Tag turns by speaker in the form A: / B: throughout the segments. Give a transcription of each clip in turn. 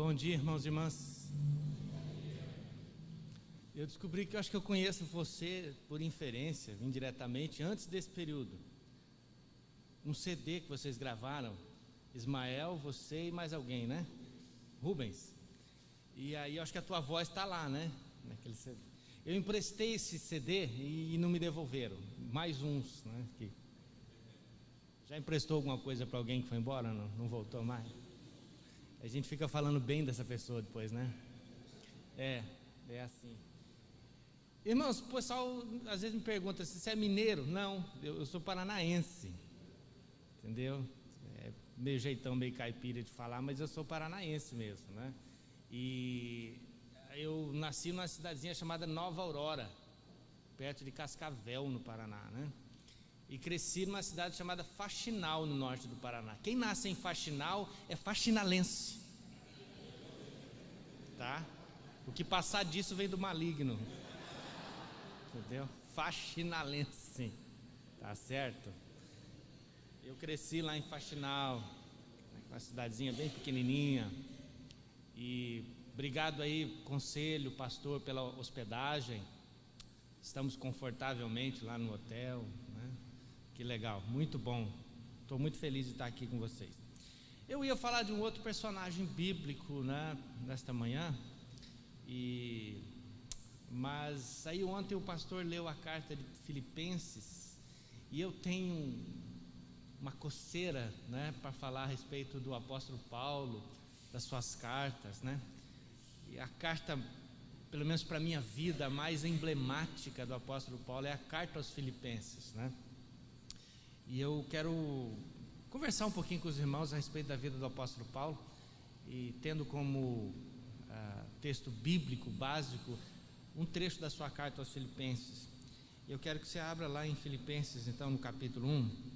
A: Bom dia, irmãos e irmãs. Eu descobri que eu acho que eu conheço você por inferência, indiretamente, antes desse período. Um CD que vocês gravaram, Ismael, você e mais alguém, né? Rubens. E aí eu acho que a tua voz está lá, né? Naquele CD. Eu emprestei esse CD e não me devolveram. Mais uns, né? Já emprestou alguma coisa para alguém que foi embora? Não voltou mais? A gente fica falando bem dessa pessoa depois, né? É assim. Irmãos, o pessoal às vezes me pergunta se você é mineiro. Não, eu sou paranaense. Entendeu? Meio jeitão, meio caipira de falar, mas eu sou paranaense mesmo, né? E eu nasci numa cidadezinha chamada Nova Aurora, perto de Cascavel, no Paraná, né? E cresci numa cidade chamada Faxinal, no norte do Paraná. Quem nasce em Faxinal é faxinalense, tá? O que passar disso vem do maligno, entendeu? Faxinalense, tá certo? Eu cresci lá em Faxinal, uma cidadezinha bem pequenininha. E obrigado aí, conselho, pastor, pela hospedagem. Estamos confortavelmente lá no hotel, né? Que legal, muito bom. Estou muito feliz de estar aqui com vocês. Eu ia falar de um outro personagem bíblico, né, nesta manhã, mas aí ontem o pastor leu a carta de Filipenses e eu tenho uma coceira, né, para falar a respeito do apóstolo Paulo, das suas cartas, né? E a carta, pelo menos para a minha vida, a mais emblemática do apóstolo Paulo é a carta aos Filipenses, né? E eu quero conversar um pouquinho com os irmãos a respeito da vida do apóstolo Paulo, e tendo como texto bíblico básico um trecho da sua carta aos Filipenses. Eu quero que você abra lá em Filipenses, então, no capítulo 1.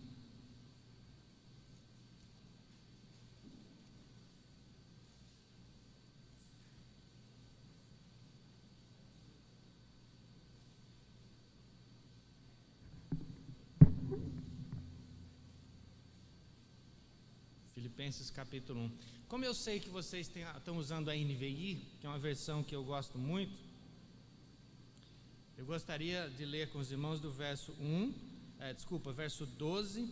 A: Filipenses capítulo 1. Como eu sei que vocês estão usando a NVI, que é uma versão que eu gosto muito, eu gostaria de ler com os irmãos do verso 12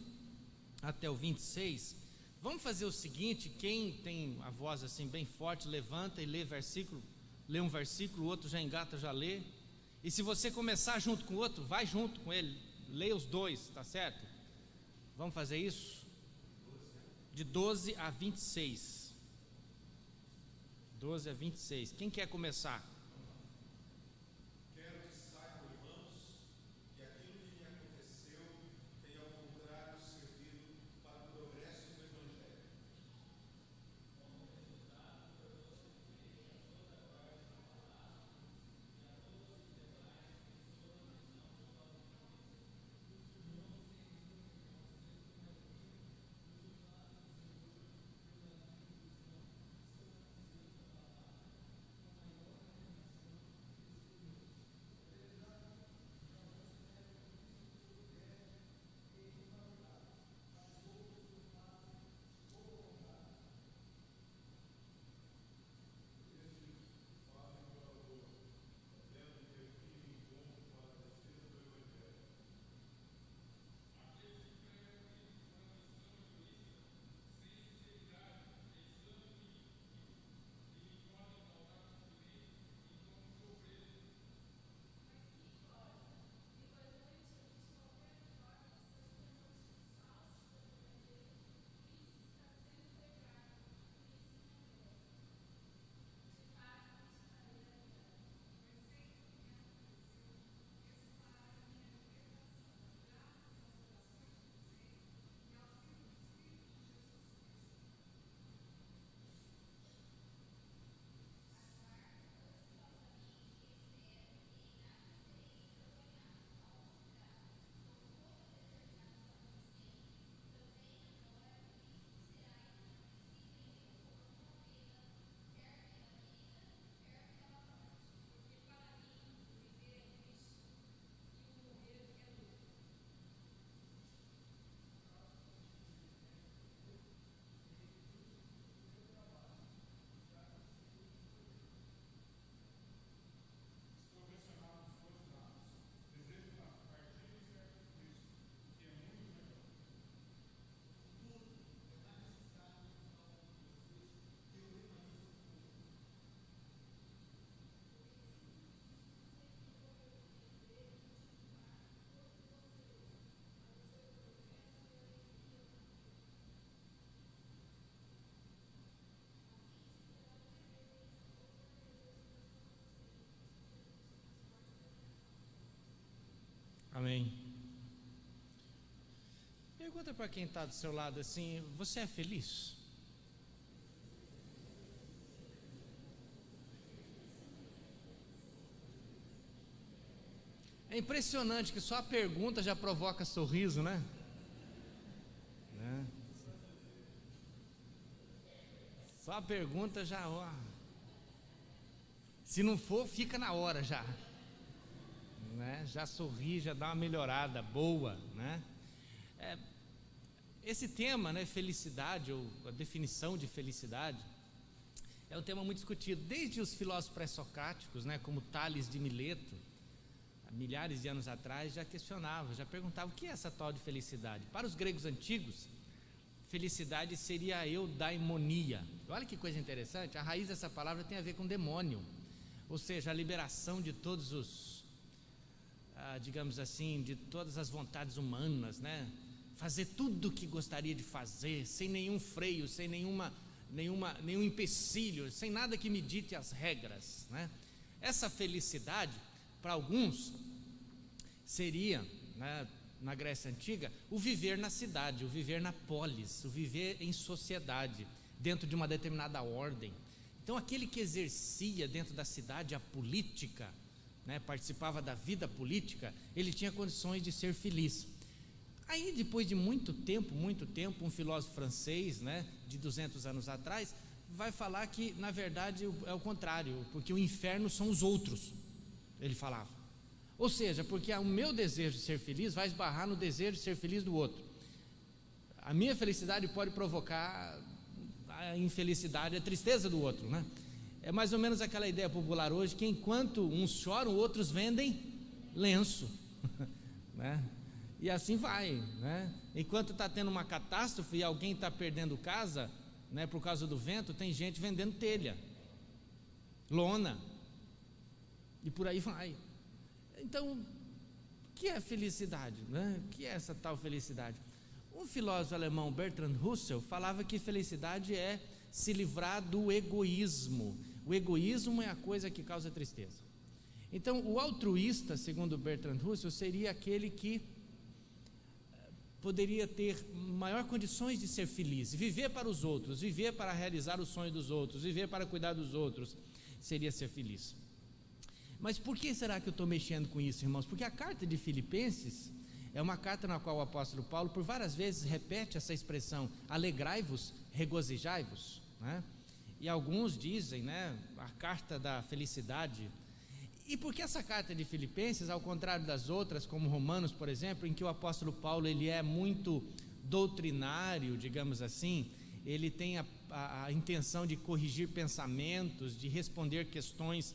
A: até o 26. Vamos fazer o seguinte: quem tem a voz assim bem forte, levanta e lê um versículo, o outro já engata, já lê. E se você começar junto com o outro, vai junto com ele, leia os dois, tá certo? Vamos fazer isso? De 12 a 26. 12 a 26. Quem quer começar?
B: Quero que saibam, irmãos, que aquilo que me aconteceu tem ao contrário servido para o progresso do Evangelho.
A: Amém. Pergunta para quem está do seu lado assim: você é feliz? É impressionante que só a pergunta já provoca sorriso, né? Só a pergunta já, ó. Se não for, fica na hora já, né? Já sorri, já dá uma melhorada boa, né? Esse tema, né, felicidade, ou a definição de felicidade, é um tema muito discutido desde os filósofos pré-socráticos, né, como Tales de Mileto, há milhares de anos atrás, já questionava, já perguntava o que é essa tal de felicidade. Para os gregos antigos, felicidade seria a eudaimonia. Olha que coisa interessante, a raiz dessa palavra tem a ver com demônio, ou seja, a liberação de todos os, digamos assim, de todas as vontades humanas, né? Fazer tudo o que gostaria de fazer, sem nenhum freio, sem nenhum empecilho, sem nada que me dite as regras, né? Essa felicidade, para alguns, seria, né, na Grécia Antiga, o viver na cidade, o viver na polis, o viver em sociedade, dentro de uma determinada ordem. Então, aquele que exercia dentro da cidade a política, né, participava da vida política, ele tinha condições de ser feliz. Aí, depois de muito tempo, um filósofo francês, né, de 200 anos atrás, vai falar que, na verdade, é o contrário, porque o inferno são os outros, ele falava. Ou seja, porque o meu desejo de ser feliz vai esbarrar no desejo de ser feliz do outro. A minha felicidade pode provocar a infelicidade, a tristeza do outro, né? É mais ou menos aquela ideia popular hoje, que enquanto uns choram, outros vendem lenço, né? E assim vai, né? Enquanto está tendo uma catástrofe e alguém está perdendo casa, né, por causa do vento, tem gente vendendo telha, lona, e por aí vai. Então, o que é felicidade, né? O que é essa tal felicidade? Um filósofo alemão, Bertrand Russell, falava que felicidade é se livrar do egoísmo. O egoísmo é a coisa que causa tristeza. Então, o altruísta, segundo Bertrand Russell, seria aquele que poderia ter maior condições de ser feliz, viver para os outros, viver para realizar o sonho dos outros, viver para cuidar dos outros, seria ser feliz. Mas por que será que eu estou mexendo com isso, irmãos? Porque a carta de Filipenses é uma carta na qual o apóstolo Paulo por várias vezes repete essa expressão: alegrai-vos, regozijai-vos, né? E alguns dizem, né, a carta da felicidade. E por que essa carta de Filipenses, ao contrário das outras, como Romanos, por exemplo, em que o apóstolo Paulo ele é muito doutrinário, digamos assim, ele tem a intenção de corrigir pensamentos, de responder questões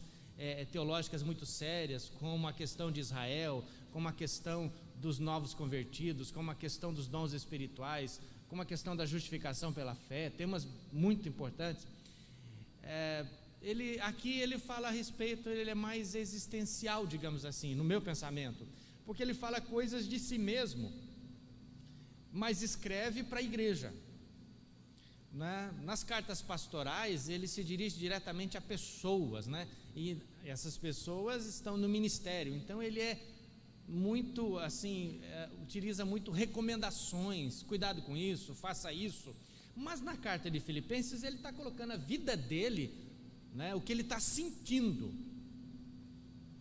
A: teológicas muito sérias, como a questão de Israel, como a questão dos novos convertidos, como a questão dos dons espirituais, como a questão da justificação pela fé, temas muito importantes. Aqui ele fala a respeito, ele é mais existencial, digamos assim, no meu pensamento, porque ele fala coisas de si mesmo, mas escreve para a igreja, né? Nas cartas pastorais ele se dirige diretamente a pessoas, né? E essas pessoas estão no ministério, então ele é muito assim, utiliza muito recomendações, cuidado com isso, faça isso. Mas na carta de Filipenses ele está colocando a vida dele, né, o que ele está sentindo.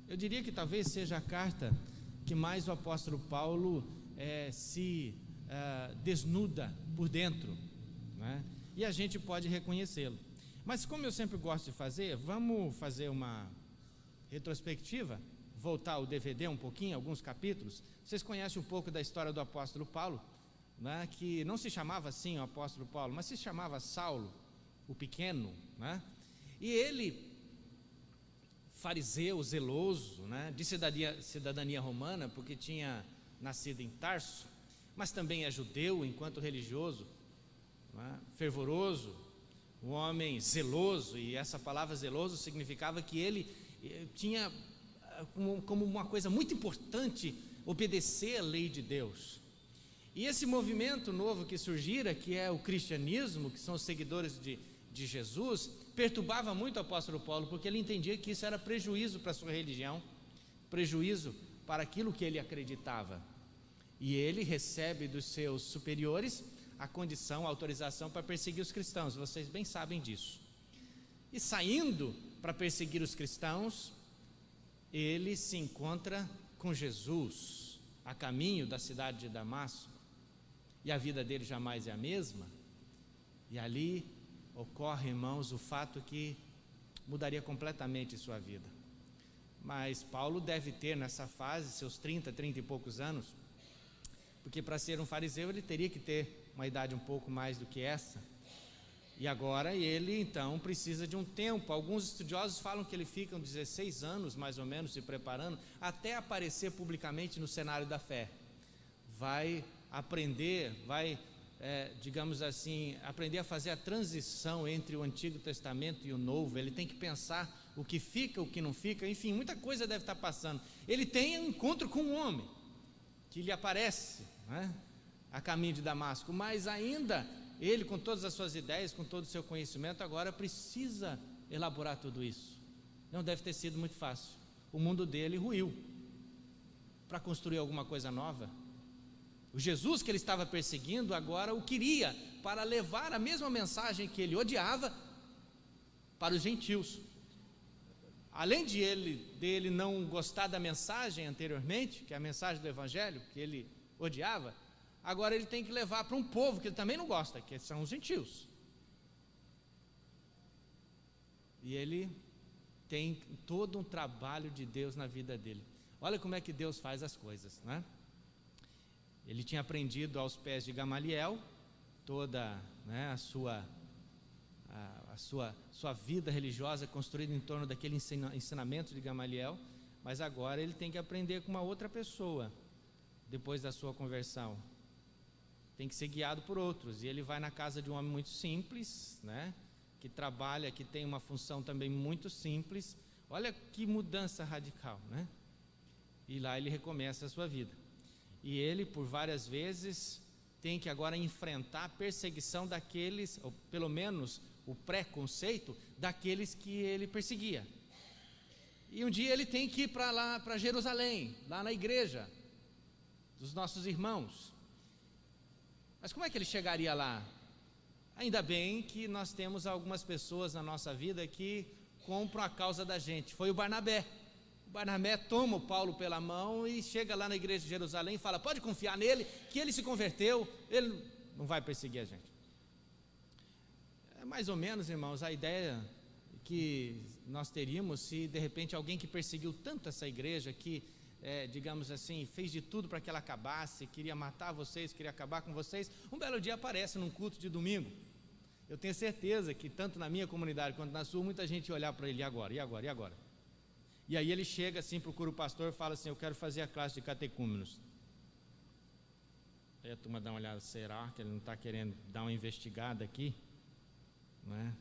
A: Eu diria que talvez seja a carta que mais o apóstolo Paulo se desnuda por dentro, né, e a gente pode reconhecê-lo. Mas como eu sempre gosto de fazer, vamos fazer uma retrospectiva, voltar ao DVD um pouquinho, alguns capítulos. Vocês conhecem um pouco da história do apóstolo Paulo, né, que não se chamava assim o apóstolo Paulo, mas se chamava Saulo, o pequeno, né? E ele, fariseu, zeloso, né, de cidadania romana, porque tinha nascido em Tarso, mas também é judeu enquanto religioso, né, fervoroso, um homem zeloso, e essa palavra zeloso significava que ele tinha como uma coisa muito importante obedecer à lei de Deus. E esse movimento novo que surgira, que é o cristianismo, que são os seguidores de Jesus, perturbava muito o apóstolo Paulo, porque ele entendia que isso era prejuízo para a sua religião, prejuízo para aquilo que ele acreditava. E ele recebe dos seus superiores a condição, a autorização para perseguir os cristãos, vocês bem sabem disso. E saindo para perseguir os cristãos, ele se encontra com Jesus, a caminho da cidade de Damasco, e a vida dele jamais é a mesma, e ali ocorre, irmãos, o fato que mudaria completamente sua vida. Mas Paulo deve ter nessa fase, seus 30 e poucos anos, porque para ser um fariseu ele teria que ter uma idade um pouco mais do que essa, e agora ele então precisa de um tempo. Alguns estudiosos falam que ele fica uns 16 anos mais ou menos se preparando, até aparecer publicamente no cenário da fé. Vai aprender, digamos assim, aprender a fazer a transição entre o Antigo Testamento e o Novo. Ele tem que pensar o que fica, o que não fica, enfim, muita coisa deve estar passando. Ele tem um encontro com um homem que lhe aparece, né, a caminho de Damasco, mas ainda ele, com todas as suas ideias, com todo o seu conhecimento, agora precisa elaborar tudo isso. Não deve ter sido muito fácil. O mundo dele ruiu para construir alguma coisa nova. O Jesus que ele estava perseguindo agora o queria para levar a mesma mensagem que ele odiava para os gentios. Além dele não gostar da mensagem anteriormente, que é a mensagem do Evangelho, que ele odiava, agora ele tem que levar para um povo que ele também não gosta, que são os gentios. E ele tem todo um trabalho de Deus na vida dele. Olha como é que Deus faz as coisas, né? Ele tinha aprendido aos pés de Gamaliel toda, né, a sua vida religiosa construída em torno daquele ensinamento de Gamaliel, mas agora ele tem que aprender com uma outra pessoa depois da sua conversão. Tem que ser guiado por outros, e ele vai na casa de um homem muito simples, né, que trabalha, que tem uma função também muito simples. Olha que mudança radical, né? E lá ele recomeça a sua vida. E ele, por várias vezes, tem que agora enfrentar a perseguição daqueles, ou pelo menos o preconceito daqueles que ele perseguia. E um dia ele tem que ir para lá, para Jerusalém, lá na igreja dos nossos irmãos. Mas como é que ele chegaria lá? Ainda bem que nós temos algumas pessoas na nossa vida que compram a causa da gente. Foi o Barnabé. O Barnabé toma o Paulo pela mão e chega lá na igreja de Jerusalém e fala: pode confiar nele, que ele se converteu, ele não vai perseguir a gente. É mais ou menos, irmãos, a ideia que nós teríamos se de repente alguém que perseguiu tanto essa igreja, que digamos assim, fez de tudo para que ela acabasse, queria matar vocês, queria acabar com vocês, um belo dia aparece num culto de domingo. Eu tenho certeza que tanto na minha comunidade quanto na sua, muita gente ia olhar para ele: e agora? E agora? E agora? E aí ele chega assim, procura o pastor e fala assim: eu quero fazer a classe de catecúmenos. Aí a turma dá uma olhada: será que ele não está querendo dar uma investigada aqui? Não é?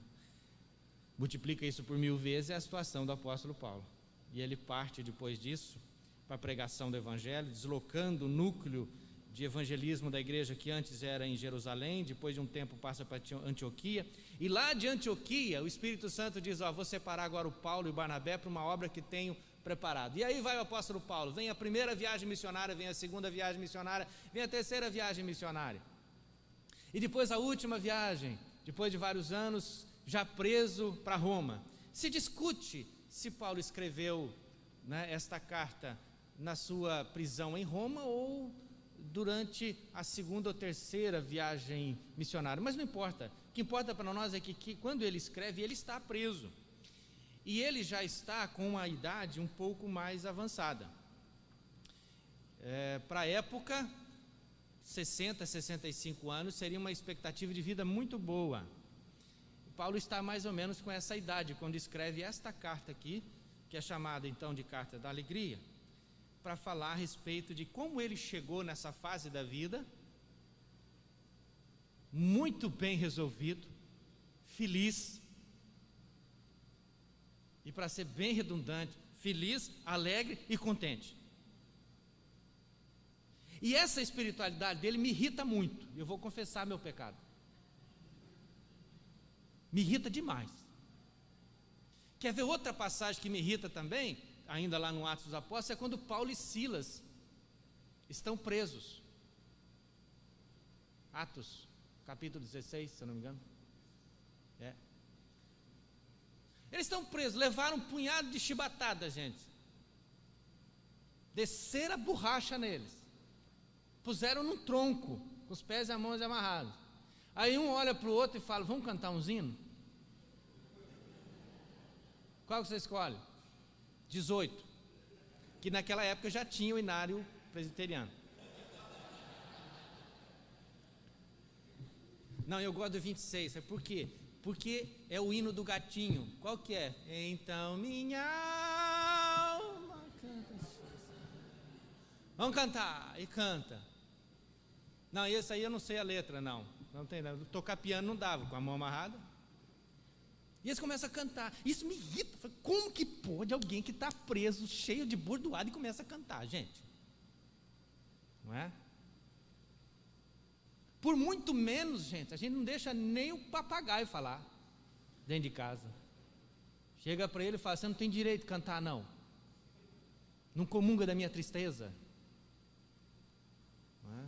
A: Multiplica isso por 1000 vezes, é a situação do apóstolo Paulo. E ele parte depois disso para a pregação do Evangelho, deslocando o núcleo de evangelismo da igreja que antes era em Jerusalém. Depois de um tempo passa para Antioquia, e lá de Antioquia o Espírito Santo diz: vou separar agora o Paulo e o Barnabé para uma obra que tenho preparado. E aí vai o apóstolo Paulo, vem a primeira viagem missionária, vem a segunda viagem missionária, vem a terceira viagem missionária, e depois a última viagem, depois de vários anos já preso para Roma. Se discute se Paulo escreveu, né, esta carta na sua prisão em Roma ou durante a segunda ou terceira viagem missionária, mas não importa. O que importa para nós é que quando ele escreve, ele está preso, e ele já está com uma idade um pouco mais avançada. Para a época, 60, 65 anos seria uma expectativa de vida muito boa. Paulo está mais ou menos com essa idade quando escreve esta carta aqui, que é chamada então de Carta da Alegria, para falar a respeito de como ele chegou nessa fase da vida, muito bem resolvido, feliz, e para ser bem redundante, feliz, alegre e contente. E essa espiritualidade dele me irrita muito. Eu vou confessar meu pecado. Me irrita demais. Quer ver outra passagem que me irrita também? ainda lá no Atos dos Apóstolos, é quando Paulo e Silas estão presos. Atos, capítulo 16, se eu não me engano. Eles estão presos, levaram um punhado de chibatada, gente. Desceram a borracha neles. Puseram num tronco, com os pés e as mãos amarrados. Aí um olha para o outro e fala: vamos cantar um hino? Qual que você escolhe? 18. Que naquela época já tinha o inário presbiteriano. Não, eu gosto do 26, sabe por quê? Porque é o hino do gatinho. Qual que é? Então minha alma canta. Vamos cantar, e canta. Não, esse aí eu não sei a letra, não tem nada. Tocar piano não dava, com a mão amarrada. E eles começam a cantar. Isso me irrita. Como que pode alguém que está preso, cheio de bordoada, e começa a cantar, gente? Não é? Por muito menos, gente, a gente não deixa nem o papagaio falar dentro de casa. Chega para ele e fala: você não tem direito de cantar, não. Não comunga da minha tristeza. Não é?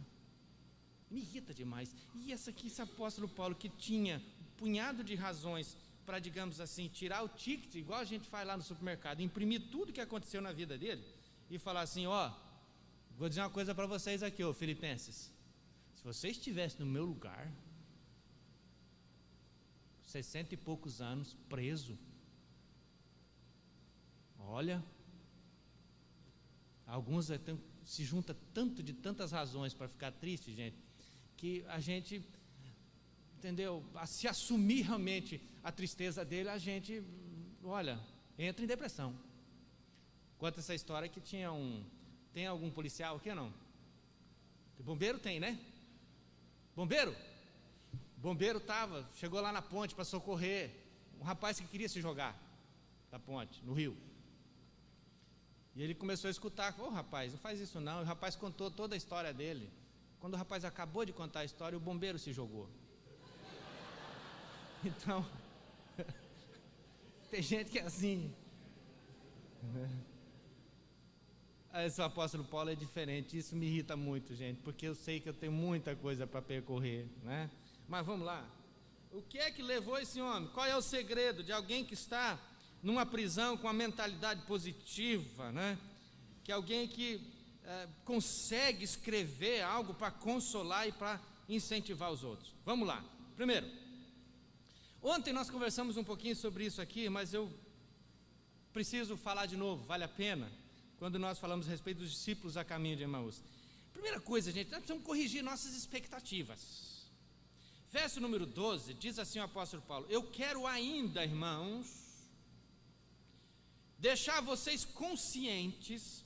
A: Me irrita demais. E esse apóstolo Paulo, que tinha um punhado de razões para, digamos assim, tirar o ticket, igual a gente faz lá no supermercado, imprimir tudo que aconteceu na vida dele e falar assim: ó, vou dizer uma coisa para vocês aqui, ó, filipenses. Se você estivesse no meu lugar, 60 e poucos anos, preso, olha, alguns se junta de tantas razões para ficar triste, gente, que a gente, entendeu, se assumir realmente a tristeza dele, a gente, olha, entra em depressão. Conta essa história que tem algum policial aqui ou não? Bombeiro tem, né? Bombeiro chegou lá na ponte para socorrer um rapaz que queria se jogar da ponte, no rio. E ele começou a escutar: ô rapaz, não faz isso não. E o rapaz contou toda a história dele. Quando o rapaz acabou de contar a história, o bombeiro se jogou. Então, tem gente que é assim. Esse apóstolo Paulo é diferente. Isso me irrita muito, gente, porque eu sei que eu tenho muita coisa para percorrer, né? Mas vamos lá. O que é que levou esse homem? Qual é o segredo de alguém que está numa prisão com a mentalidade positiva, né? Que alguém que consegue escrever algo para consolar e para incentivar os outros. Vamos lá. Primeiro, ontem nós conversamos um pouquinho sobre isso aqui, mas eu preciso falar de novo, vale a pena, quando nós falamos a respeito dos discípulos a caminho de Emaús. Primeira coisa, gente, nós precisamos corrigir nossas expectativas. Verso número 12, diz assim o apóstolo Paulo: eu quero ainda, irmãos, deixar vocês conscientes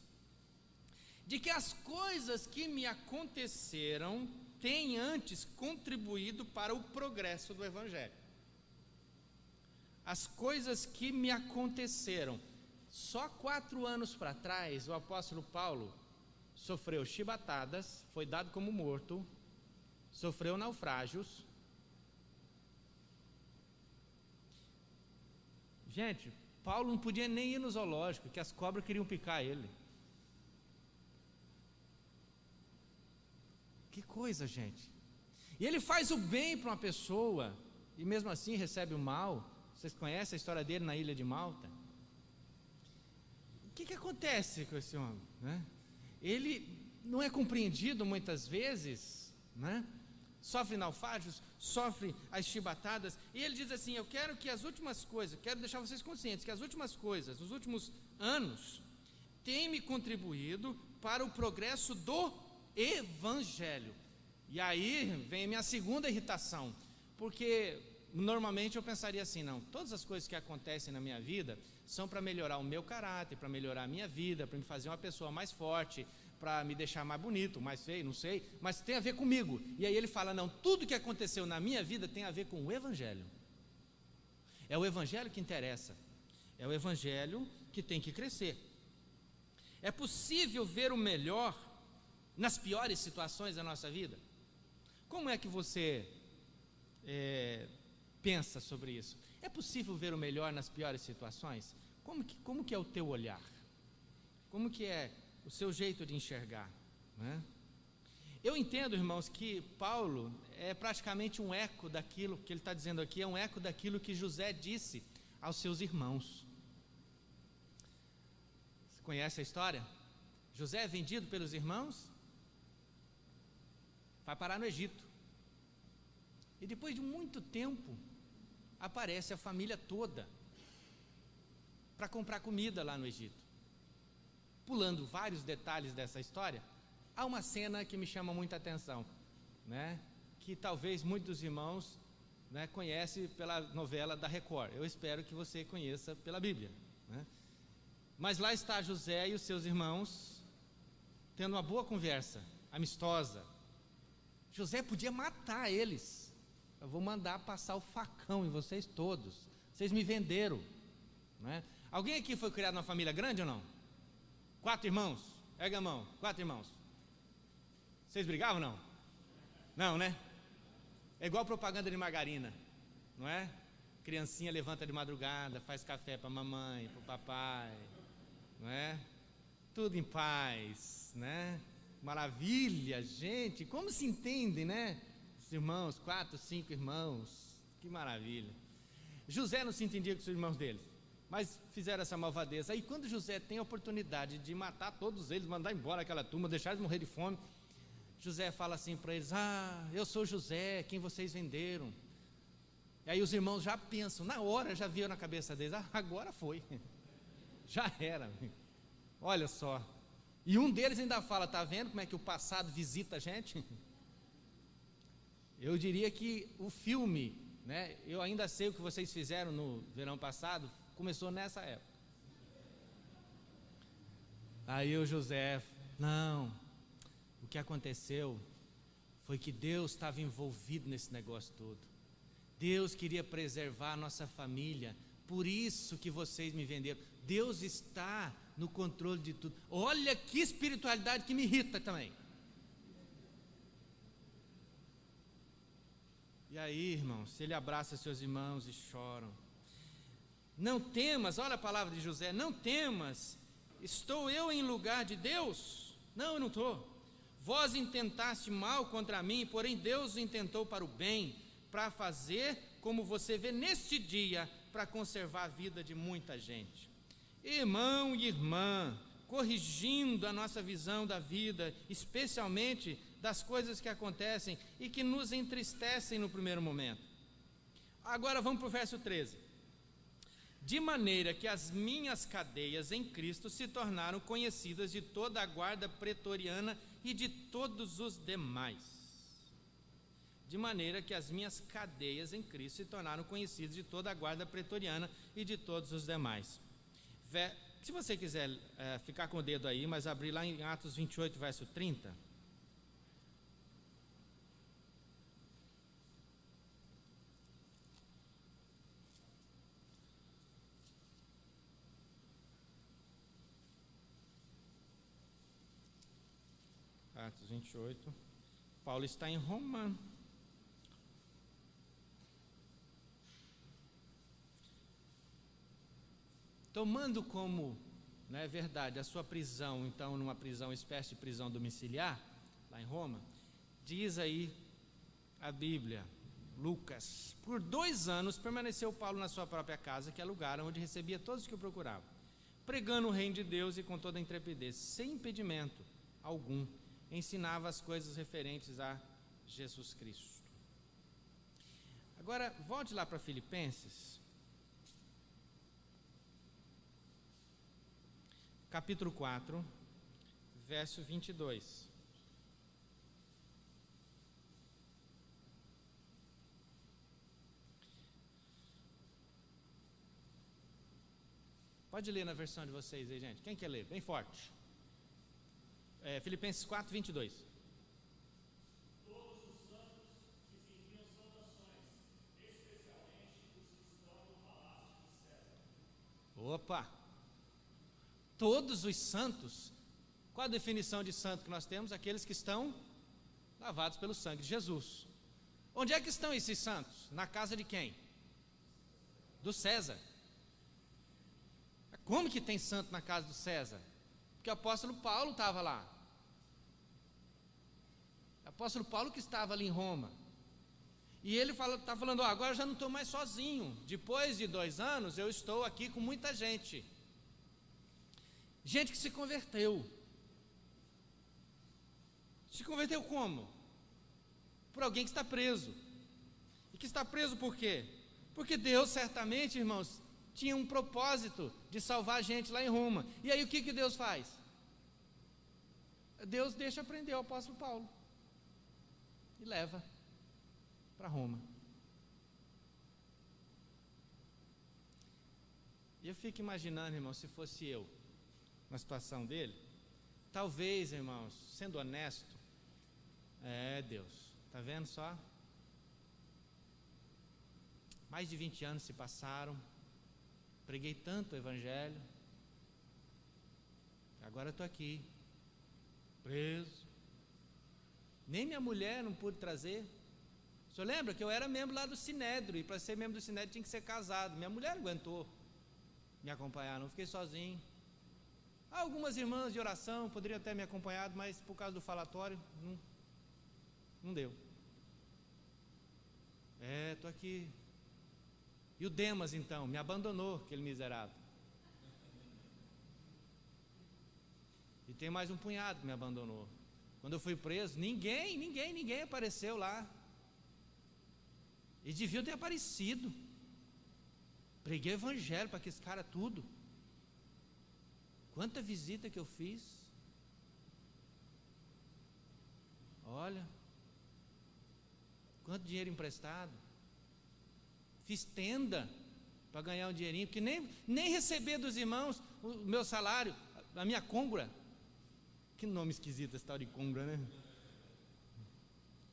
A: de que as coisas que me aconteceram têm antes contribuído para o progresso do Evangelho. As coisas que me aconteceram. Só 4 anos para trás, o apóstolo Paulo sofreu chibatadas, foi dado como morto, sofreu naufrágios. Gente, Paulo não podia nem ir no zoológico, que as cobras queriam picar ele. Que coisa, gente. E ele faz o bem para uma pessoa, e mesmo assim recebe o mal. Vocês conhecem a história dele na ilha de Malta? O que acontece com esse homem, né? Ele não é compreendido muitas vezes, né? Sofre naufrágios, sofre as chibatadas, e ele diz assim: eu quero que as últimas coisas, quero deixar vocês conscientes que as últimas coisas, os últimos anos, têm me contribuído para o progresso do Evangelho. E aí vem a minha segunda irritação, porque normalmente eu pensaria assim: não, todas as coisas que acontecem na minha vida são para melhorar o meu caráter, para melhorar a minha vida, para me fazer uma pessoa mais forte, para me deixar mais bonito, mais feio, não sei, mas tem a ver comigo. E aí ele fala: não, tudo que aconteceu na minha vida tem a ver com o Evangelho. É o Evangelho que interessa, é o Evangelho que tem que crescer. É possível ver o melhor nas piores situações da nossa vida? Como é que você pensa sobre isso? É possível ver o melhor nas piores situações? Como que é o teu olhar? Como que é o seu jeito de enxergar, né? Eu entendo, irmãos, que Paulo é praticamente um eco daquilo que ele está dizendo aqui, é um eco daquilo que José disse aos seus irmãos. Você conhece a história? José é vendido pelos irmãos, vai parar no Egito. E depois de muito tempo, aparece a família toda para comprar comida lá no Egito. Pulando vários detalhes dessa história, há uma cena que me chama muita atenção, né? Que talvez muitos dos irmãos, né, conhecem pela novela da Record. Eu espero que você conheça pela Bíblia, né? Mas lá está José e os seus irmãos tendo uma boa conversa, amistosa. José podia matar eles. Eu vou mandar passar o facão em vocês todos. Vocês me venderam, né? Alguém aqui foi criado numa família grande ou não? 4 irmãos? Erga a mão. 4 irmãos. Vocês brigavam ou não? Não, né? É igual propaganda de margarina, não é? Criancinha levanta de madrugada, faz café para a mamãe, para o papai, não é? Tudo em paz, né? Maravilha, gente, como se entende, né? Os irmãos, 4, 5 irmãos, que maravilha. José não se entendia com os irmãos dele, mas fizeram essa malvadeza. Aí quando José tem a oportunidade de matar todos eles, mandar embora aquela turma, deixar eles morrer de fome, José fala assim para eles: eu sou José, quem vocês venderam. E aí os irmãos já pensam, na hora já viram na cabeça deles: agora foi, já era, olha só. E um deles ainda fala: tá vendo como é que o passado visita a gente? Eu diria que o filme, né, Eu Ainda Sei o que Vocês Fizeram no verão passado, começou nessa época. Aí o José: não, o que aconteceu foi que Deus estava envolvido nesse negócio todo. Deus queria preservar a nossa família, por isso que vocês me venderam. Deus está no controle de tudo. Olha que espiritualidade que me irrita também. E aí, irmãos, ele abraça seus irmãos e choram. Não temas, olha a palavra de José: não temas, estou eu em lugar de Deus? Não, eu não estou. Vós intentaste mal contra mim, porém Deus intentou para o bem, para fazer como você vê neste dia, para conservar a vida de muita gente. Irmão e irmã, corrigindo a nossa visão da vida, especialmente das coisas que acontecem e que nos entristecem no primeiro momento. Agora vamos para o verso 13. De maneira que as minhas cadeias em Cristo se tornaram conhecidas de toda a guarda pretoriana e de todos os demais. De maneira que as minhas cadeias em Cristo se tornaram conhecidas de toda a guarda pretoriana e de todos os demais. Se você quiser ficar com o dedo aí, mas abrir lá em Atos 28, verso 30. Atos 28, Paulo está em Roma. Tomando como, né, verdade a sua prisão, então numa prisão, espécie de prisão domiciliar, lá em Roma, diz aí a Bíblia, Lucas: por 2 anos permaneceu Paulo na sua própria casa, que alugaram, onde recebia todos os que o procuravam, pregando o reino de Deus e com toda a intrepidez, sem impedimento algum, ensinava as coisas referentes a Jesus Cristo. Agora, volte lá para Filipenses, capítulo 4, verso 22. Pode ler na versão de vocês aí, gente. Quem quer ler? Bem forte. Filipenses 4, 22.
C: Todos os santos lhes enviam saudações, especialmente os que estão no palácio de César.
A: Opa! Todos os santos. Qual a definição de santo que nós temos? Aqueles que estão lavados pelo sangue de Jesus. Onde é que estão esses santos? Na casa de quem? Do César. Como que tem santo na casa do César? porque o apóstolo Paulo estava lá. O apóstolo Paulo que estava ali em Roma. E ele está falando, agora eu já não estou mais sozinho. Depois de 2 anos, eu estou aqui com muita gente. Gente que se converteu. Se converteu como? Por alguém que está preso. E que está preso por quê? Porque Deus certamente, irmãos, tinha um propósito de salvar a gente lá em Roma. E aí o que Deus faz? Deus deixa prender o apóstolo Paulo. E leva para Roma. E eu fico imaginando, irmão, se fosse eu, na situação dele, talvez, irmãos, sendo honesto, Deus, está vendo só? Mais de 20 anos se passaram, preguei tanto o evangelho, agora estou aqui, preso, nem minha mulher não pude trazer. O senhor lembra que eu era membro lá do Sinédrio, e para ser membro do Sinédrio tinha que ser casado, minha mulher não aguentou me acompanhar, não fiquei sozinho. Algumas irmãs de oração poderiam ter me acompanhado, mas por causa do falatório, não deu. Estou aqui. E o Demas então, me abandonou, aquele miserável. E tem mais um punhado que me abandonou. Quando eu fui preso, ninguém apareceu lá. E deviam ter aparecido. Preguei o evangelho para aqueles caras tudo. Quanta visita que eu fiz. Olha. Quanto dinheiro emprestado. Fiz tenda para ganhar um dinheirinho, porque nem receber dos irmãos o meu salário, a minha côngra. Que nome esquisito esse tal de côngra, né?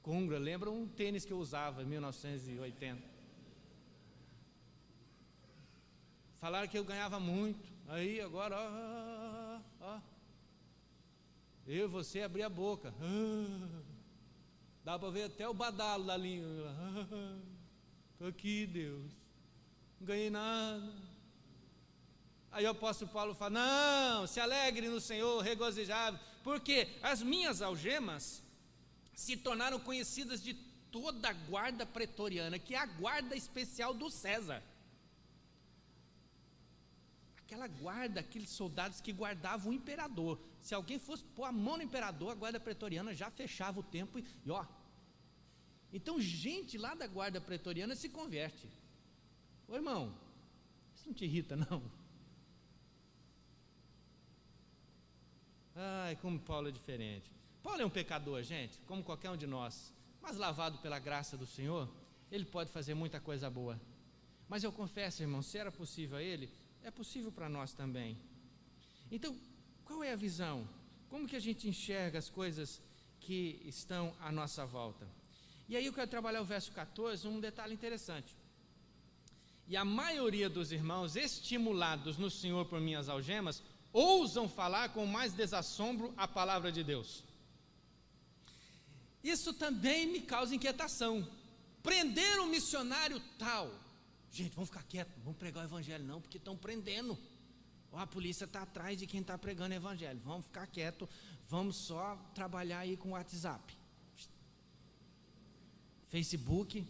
A: Côngra, lembra um tênis que eu usava em 1980. Falaram que eu ganhava muito. Aí agora, ó. Eu e você abri a boca. Dá para ver até o badalo da língua. Estou aqui, Deus. Não ganhei nada. Aí o apóstolo Paulo fala, não, se alegre no Senhor, regozijável, porque as minhas algemas se tornaram conhecidas de toda a guarda pretoriana, que é a guarda especial do César. Aquela guarda, aqueles soldados que guardavam o imperador. Se alguém fosse pôr a mão no imperador, a guarda pretoriana já fechava o tempo e ó. Então gente lá da guarda pretoriana se converte. Ô irmão, isso não te irrita não? Ai, como Paulo é diferente. Paulo é um pecador, gente, como qualquer um de nós, mas lavado pela graça do Senhor, ele pode fazer muita coisa boa. Mas eu confesso, irmão, se era possível a ele, é possível para nós também. Então, qual é a visão? Como que a gente enxerga as coisas que estão à nossa volta? E aí eu quero trabalhar o verso 14, um detalhe interessante. E a maioria dos irmãos, estimulados no Senhor por minhas algemas, ousam falar com mais desassombro a palavra de Deus. Isso também me causa inquietação. Prender um missionário tal. Gente, vamos ficar quietos, não vamos pregar o evangelho não, porque estão prendendo. A polícia está atrás de quem está pregando o evangelho. Vamos ficar quietos, vamos só trabalhar aí com o WhatsApp. Facebook,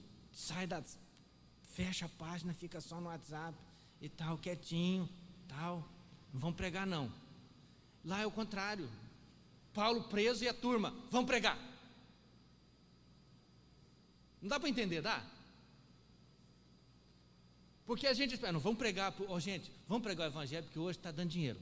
A: fecha a página, fica só no WhatsApp e tal, quietinho, tal. Não vamos pregar não. Lá é o contrário. Paulo preso e a turma, vamos pregar. Não dá para entender, dá? Porque a gente espera, não, vamos pregar, gente, vamos pregar o evangelho, porque hoje está dando dinheiro.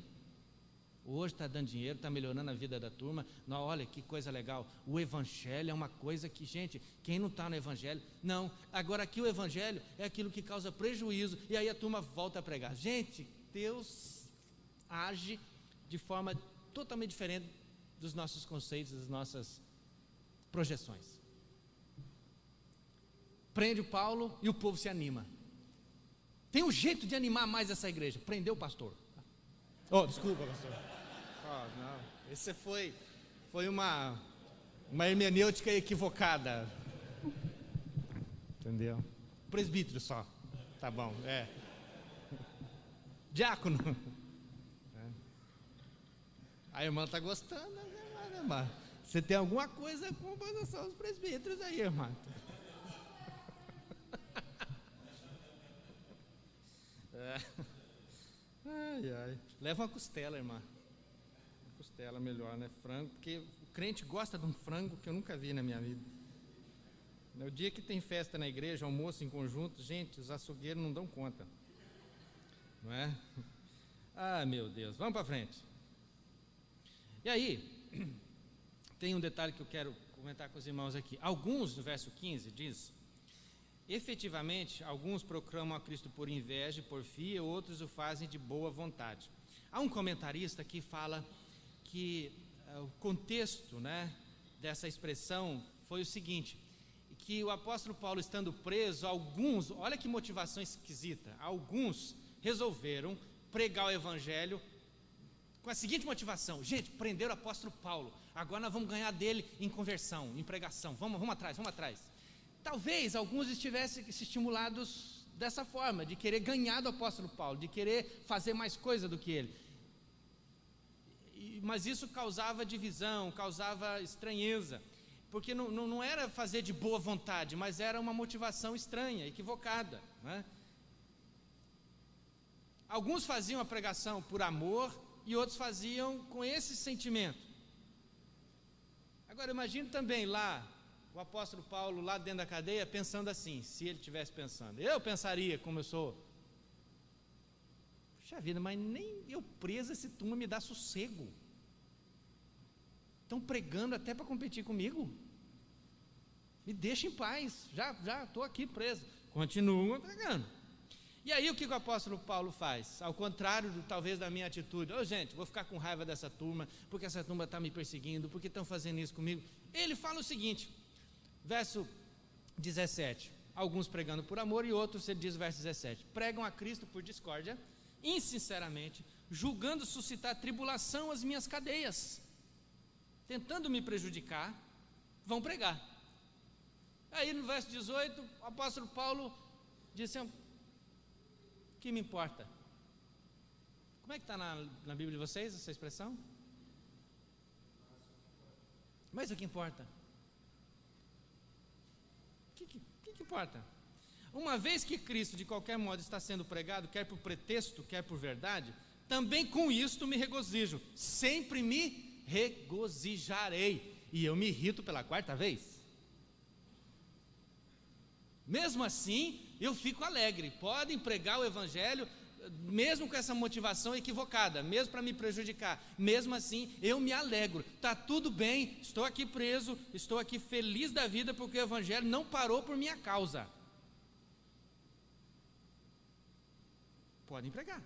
A: Hoje está dando dinheiro, está melhorando a vida da turma. Não, olha que coisa legal, o evangelho é uma coisa que, gente, quem não está no evangelho, não, agora aqui o evangelho é aquilo que causa prejuízo, e aí a turma volta a pregar. Gente, Deus age de forma totalmente diferente dos nossos conceitos, das nossas projeções. Prende o Paulo e o povo se anima. Tem um jeito de animar mais essa igreja. Prendeu o pastor. Desculpa, pastor. Não. Esse foi uma hermenêutica equivocada. Entendeu? Presbítero só. Tá bom, Diácono. A irmã está gostando, né, irmã? Você tem alguma coisa com oposição aos presbíteros aí, irmã? Ai, ai. Leva uma costela, irmã. Uma costela melhor, né? Frango, porque o crente gosta de um frango que eu nunca vi na minha vida. No dia que tem festa na igreja, almoço em conjunto, gente, os açougueiros não dão conta. Não é? Ah, meu Deus. Vamos para frente. E aí, tem um detalhe que eu quero comentar com os irmãos aqui. Alguns, no verso 15, diz: efetivamente, alguns proclamam a Cristo por inveja e porfia, outros o fazem de boa vontade. Há um comentarista que fala que o contexto, né, dessa expressão foi o seguinte, que o apóstolo Paulo, estando preso, alguns, olha que motivação esquisita, alguns resolveram pregar o evangelho com a seguinte motivação: gente, prenderam o apóstolo Paulo, agora nós vamos ganhar dele em conversão, em pregação, vamos atrás. Talvez alguns estivessem se estimulados dessa forma, de querer ganhar do apóstolo Paulo, de querer fazer mais coisa do que ele. Mas isso causava divisão, causava estranheza, porque não era fazer de boa vontade, mas era uma motivação estranha, equivocada, né? Alguns faziam a pregação por amor e outros faziam com esse sentimento. Agora imagine também lá o apóstolo Paulo lá dentro da cadeia pensando assim, se ele estivesse pensando, eu pensaria como eu sou. Puxa vida, mas nem eu preso esse turma me dá sossego. Estão pregando até para competir comigo. Me deixa em paz, já estou aqui preso. Continuam pregando. E aí o que o apóstolo Paulo faz? Ao contrário talvez da minha atitude, gente, vou ficar com raiva dessa turma, porque essa turma está me perseguindo, porque estão fazendo isso comigo. Ele fala o seguinte, verso 17, alguns pregando por amor e outros, ele diz verso 17, pregam a Cristo por discórdia, insinceramente, julgando suscitar tribulação às minhas cadeias, tentando me prejudicar, vão pregar. Aí no verso 18, o apóstolo Paulo disse, que me importa? Como é que está na Bíblia de vocês essa expressão? Mas o que importa? O que importa? Uma vez que Cristo de qualquer modo está sendo pregado, quer por pretexto, quer por verdade, também com isto me regozijo, sempre me regozijarei, e eu me irrito pela quarta vez. Mesmo assim, eu fico alegre. Podem pregar o evangelho, mesmo com essa motivação equivocada, mesmo para me prejudicar, mesmo assim, eu me alegro. Está tudo bem, estou aqui preso, estou aqui feliz da vida, porque o evangelho não parou por minha causa. Podem pregar.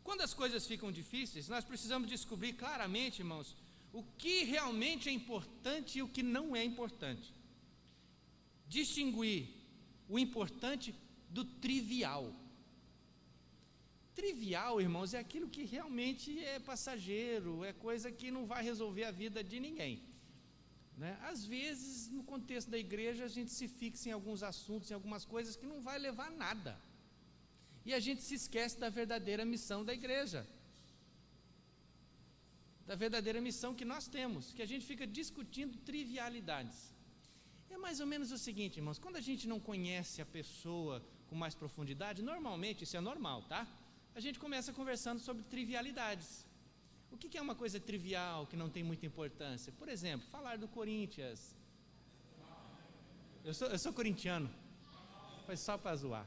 A: Quando as coisas ficam difíceis, nós precisamos descobrir claramente, irmãos, o que realmente é importante e o que não é importante. Distinguir o importante do trivial. Trivial, irmãos, é aquilo que realmente é passageiro, é coisa que não vai resolver a vida de ninguém, né? Às vezes, no contexto da igreja, a gente se fixa em alguns assuntos, em algumas coisas que não vai levar a nada, e a gente se esquece da verdadeira missão da igreja, da verdadeira missão que nós temos, que a gente fica discutindo trivialidades. É mais ou menos o seguinte, irmãos, quando a gente não conhece a pessoa com mais profundidade, normalmente, isso é normal, tá? A gente começa conversando sobre trivialidades. O que é uma coisa trivial, que não tem muita importância? Por exemplo, falar do Corinthians. Eu sou corintiano, foi só para zoar,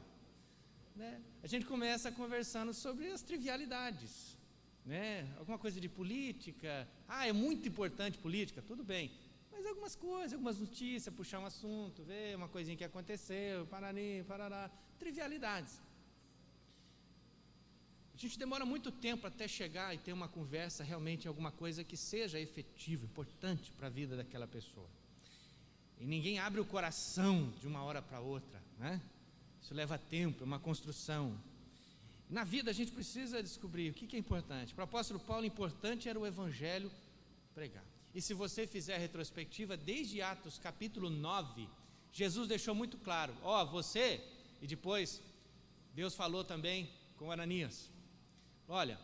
A: né? A gente começa conversando sobre as trivialidades, né? Alguma coisa de política, é muito importante política, tudo bem. Mas algumas coisas, algumas notícias, puxar um assunto, ver uma coisinha que aconteceu, parari, parará, trivialidades. A gente demora muito tempo até chegar e ter uma conversa realmente em alguma coisa que seja efetiva, importante para a vida daquela pessoa. E ninguém abre o coração de uma hora para outra, né? Isso leva tempo, é uma construção. Na vida a gente precisa descobrir o que é importante. Para o apóstolo Paulo, importante era o evangelho pregar. E se você fizer a retrospectiva, desde Atos capítulo 9, Jesus deixou muito claro, você, e depois Deus falou também com Ananias, olha,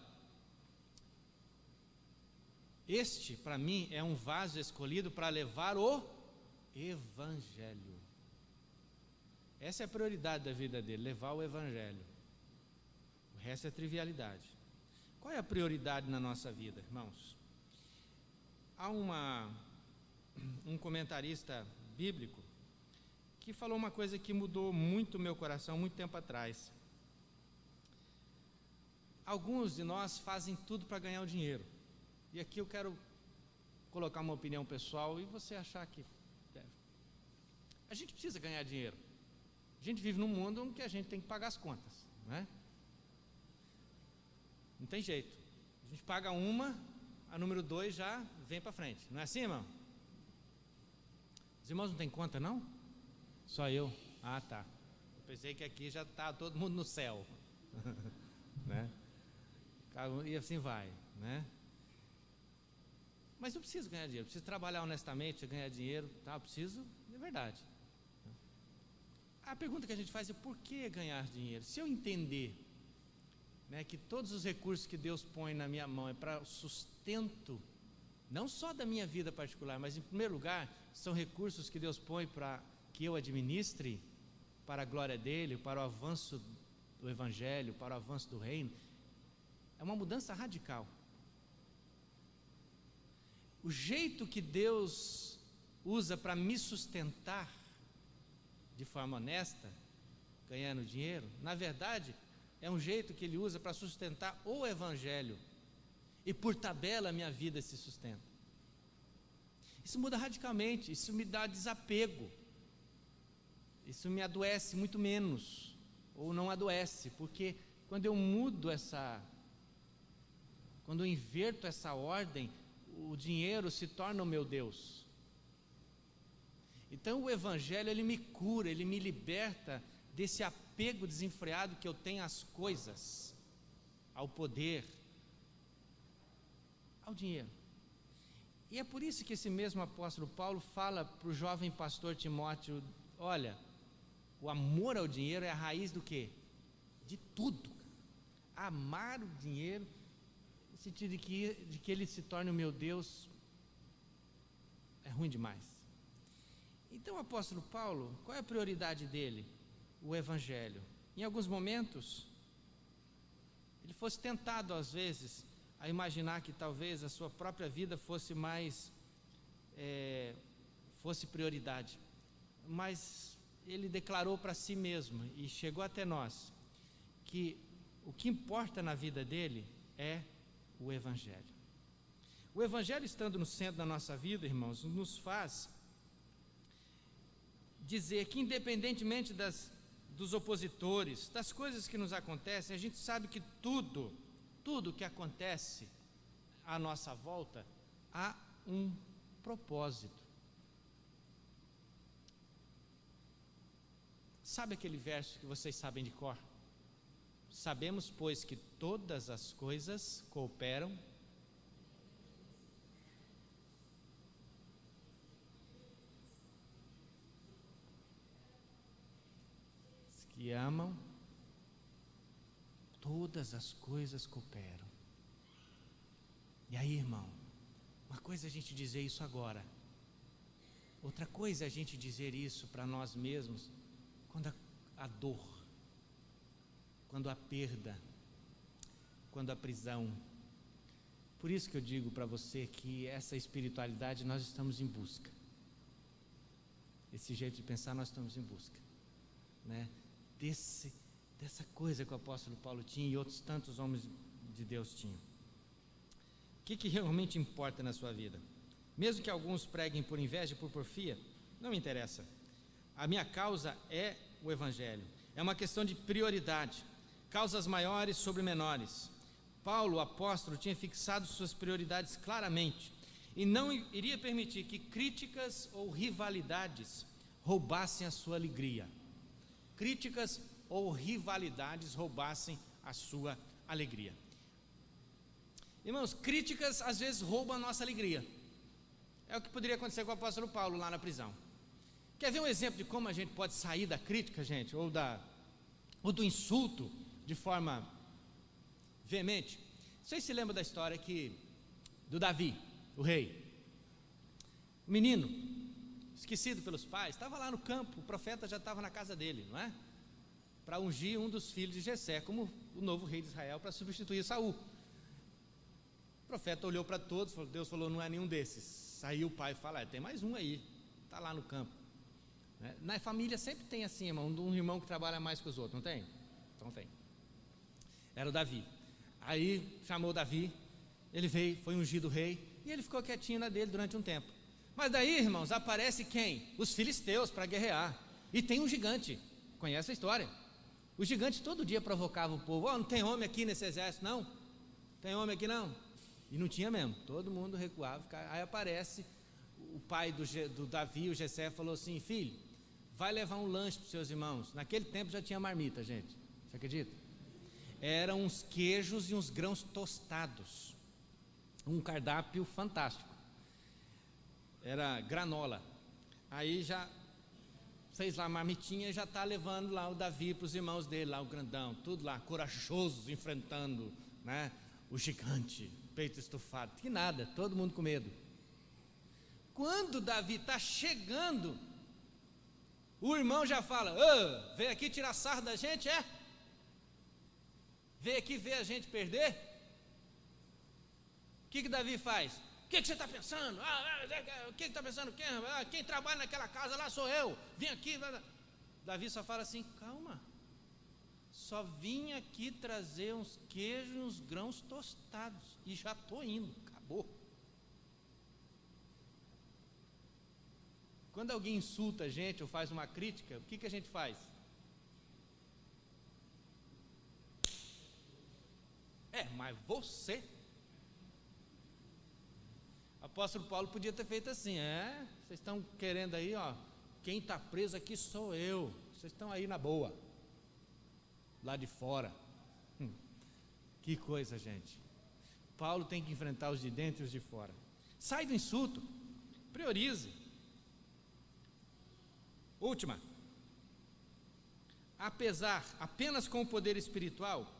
A: Este, para mim, é um vaso escolhido para levar o Evangelho. Essa é a prioridade da vida dele, levar o Evangelho. O resto é trivialidade. Qual é a prioridade na nossa vida, irmãos? Há um comentarista bíblico que falou uma coisa que mudou muito o meu coração, muito tempo atrás. Alguns de nós fazem tudo para ganhar o dinheiro. E aqui eu quero colocar uma opinião pessoal e você achar que deve. A gente precisa ganhar dinheiro. A gente vive num mundo em que a gente tem que pagar as contas, não é? Não tem jeito. A gente paga uma, a número 2 já vem para frente. Não é assim, irmão? Os irmãos não têm conta, não? Só eu? Ah, tá. Eu pensei que aqui já está todo mundo no céu. Né? E assim vai, né? Mas eu preciso ganhar dinheiro, eu preciso trabalhar honestamente, ganhar dinheiro, tá? Eu preciso, é verdade. A pergunta que a gente faz é: por que ganhar dinheiro? Se eu entender, né, que todos os recursos que Deus põe na minha mão é para sustento, não só da minha vida particular, mas em primeiro lugar, são recursos que Deus põe para que eu administre para a glória dEle, para o avanço do Evangelho, para o avanço do reino, é uma mudança radical. O jeito que Deus usa para me sustentar de forma honesta, ganhando dinheiro, na verdade, é um jeito que Ele usa para sustentar o Evangelho, e por tabela a minha vida se sustenta. Isso muda radicalmente, isso me dá desapego, isso me adoece muito menos, ou não adoece, porque quando eu mudo quando eu inverto essa ordem, o dinheiro se torna o meu Deus. Então o Evangelho, ele me cura, ele me liberta desse apego desenfreado que eu tenho às coisas, ao poder, ao dinheiro. E é por isso que esse mesmo apóstolo Paulo fala para o jovem pastor Timóteo: olha, o amor ao dinheiro é a raiz do quê? De tudo. Amar o dinheiro, no sentido de que ele se torne o meu Deus, é ruim demais. Então o apóstolo Paulo, qual é a prioridade dele? O Evangelho. Em alguns momentos, ele fosse tentado às vezes a imaginar que talvez a sua própria vida fosse fosse prioridade, mas ele declarou para si mesmo, e chegou até nós, que o que importa na vida dele é o Evangelho. O Evangelho, estando no centro da nossa vida, irmãos, nos faz dizer que, independentemente dos opositores, das coisas que nos acontecem, a gente sabe que tudo que acontece à nossa volta há um propósito. Sabe aquele verso que vocês sabem de cor? Sabemos, pois, que todas as coisas cooperam que amam, todas as coisas cooperam. E aí, irmão, uma coisa é a gente dizer isso agora, outra coisa é a gente dizer isso para nós mesmos quando a dor, quando a perda, quando a prisão. Por isso que eu digo para você que essa espiritualidade nós estamos em busca, esse jeito de pensar nós estamos em busca, né? Dessa coisa que o apóstolo Paulo tinha e outros tantos homens de Deus tinham. O que realmente importa na sua vida? Mesmo que alguns preguem por inveja e por porfia, não me interessa. A minha causa é o Evangelho. É uma questão de prioridade, causas maiores sobre menores. Paulo, o apóstolo, tinha fixado suas prioridades claramente e não iria permitir que críticas ou rivalidades roubassem a sua alegria. Críticas ou rivalidades roubassem a sua alegria. Irmãos, críticas às vezes roubam a nossa alegria. É o que poderia acontecer com o apóstolo Paulo lá na prisão. Quer ver um exemplo de como a gente pode sair da crítica, gente, ou do insulto de forma veemente? Vocês se lembram da história do Davi, o rei. O menino, esquecido pelos pais, estava lá no campo, o profeta já estava na casa dele, não é? Para ungir um dos filhos de Jessé como o novo rei de Israel, para substituir Saul. O profeta olhou para todos, Deus falou, não é nenhum desses. Saiu o pai e falou, tem mais um aí, está lá no campo. Na família sempre tem assim, irmão, um irmão que trabalha mais que os outros, não tem? Então tem. Era o Davi. Aí chamou Davi, ele veio, foi ungido rei, e ele ficou quietinho na dele durante um tempo. Mas daí, irmãos, aparece quem? Os filisteus para guerrear. E tem um gigante, conhece a história? O gigante todo dia provocava o povo, não tem homem aqui nesse exército não? Tem homem aqui não? E não tinha mesmo, todo mundo recuava. Aí aparece o pai do Davi, o Jessé, falou assim, filho, vai levar um lanche para os seus irmãos. Naquele tempo já tinha marmita, gente, você acredita? Eram uns queijos e uns grãos tostados, um cardápio fantástico, era granola. Aí já fez lá a marmitinha e já está levando lá o Davi para os irmãos dele, lá o grandão, tudo lá, corajosos, enfrentando, né, o gigante, peito estufado, que nada, todo mundo com medo. Quando Davi está chegando, o irmão já fala, veio aqui tirar sarro da gente, é? Veio aqui ver a gente perder? O que Davi faz? O que você está pensando? O que está pensando? Quem trabalha naquela casa lá sou eu, vim aqui. Davi só fala assim, calma, só vim aqui trazer uns queijos e uns grãos tostados, e já estou indo, acabou. Quando alguém insulta a gente ou faz uma crítica, o que a gente faz? Mas você... O apóstolo Paulo podia ter feito assim, vocês estão querendo aí, quem está preso aqui sou eu, vocês estão aí na boa, lá de fora. Que coisa, gente. Paulo tem que enfrentar os de dentro e os de fora. Sai do insulto, priorize. Última, apenas com o poder espiritual,